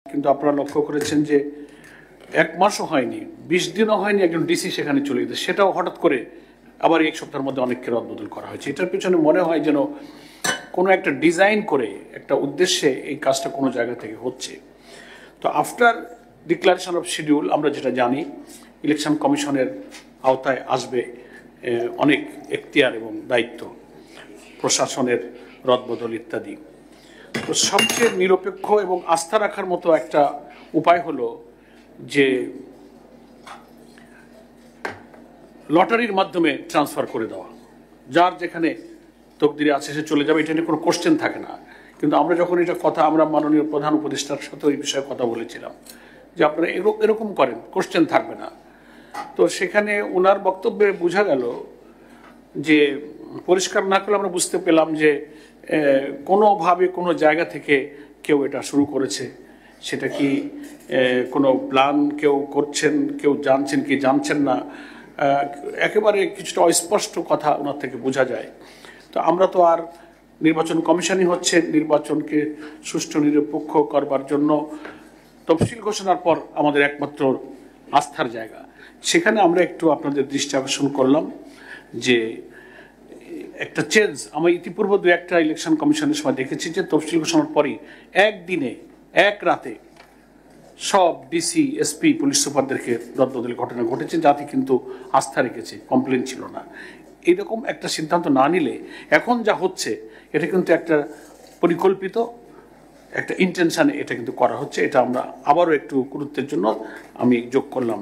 কিন্তু আপনারা লক্ষ্য করেছেন যে 1 মাসও হয়নি, 20 দিনও হয়নি একজন ডিসি সেখানে চলে গেছে, সেটাও হঠাৎ করে আবার এক সপ্তাহের মধ্যে অনেককে রদবদল করা হয়েছে। এটার পিছনে মনে হয় যেন কোনো একটা ডিজাইন করে একটা উদ্দেশ্যে এই কাজটা কোনো জায়গা থেকে হচ্ছে। তো আফটার ডিক্লারেশন অফ শিডিউল আমরা যেটা জানি, ইলেকশন কমিশনের আওতায় আসবে অনেক এখতিয়ার এবং দায়িত্ব, প্রশাসনের রদবদল ইত্যাদি। তো সবচেয়ে নিরপেক্ষ এবং আস্থা রাখার মতো একটা উপায় হলো যে লটারির মাধ্যমে ট্রান্সফার করে দেওয়া, যার যেখানে তকদিরে আছে সে চলে যাবে, এটা নিয়ে কোনো কোশ্চেন থাকে না। কিন্তু আমরা যখন এটা কথা আমরা মাননীয় প্রধান উপদেষ্টার সাথে এই বিষয়ে কথা বলেছিলাম যে আপনারা এরকম করেন, কোশ্চেন থাকবে না। তো সেখানে ওনার বক্তব্যে বোঝা গেল যে পরিষ্কার না করলে আমরা বুঝতে পেলাম যে কোনোভাবে কোনো জায়গা থেকে কেউ এটা শুরু করেছে। সেটা কি কোনো প্ল্যান কেউ করছেন, কেউ জানছেন কি জানছেন না, একেবারে কিছুটা অস্পষ্ট কথা ওনার থেকে বোঝা যায়। তো আমরা তো আর নির্বাচন কমিশনই হচ্ছে নির্বাচনকে সুষ্ঠু নিরপেক্ষ করবার জন্য তফসিল ঘোষণার পর আমাদের একমাত্র আস্থার জায়গা। সেখানে আমরা একটু আপনাদের দৃষ্টি আকর্ষণ করলাম যে একটা চেঞ্জ আমরা ইতিপূর্বে 2-1টা ইলেকশন কমিশনের সময় দেখেছি যে তফসিল ঘোষণার পরই একদিনে এক রাতে সব ডিসি, এসপি, পুলিশ সুপারদেরকে রদবদলের ঘটনা ঘটেছে, যাতে কিন্তু আস্থা রেখেছে, কমপ্লেন ছিল না। এইরকম একটা সিদ্ধান্ত না নিলে এখন যা হচ্ছে এটা কিন্তু একটা পরিকল্পিত একটা ইন্টেনশনে এটা কিন্তু করা হচ্ছে। এটা আমরা আবারও একটু গুরুত্বের জন্য আমি যোগ করলাম।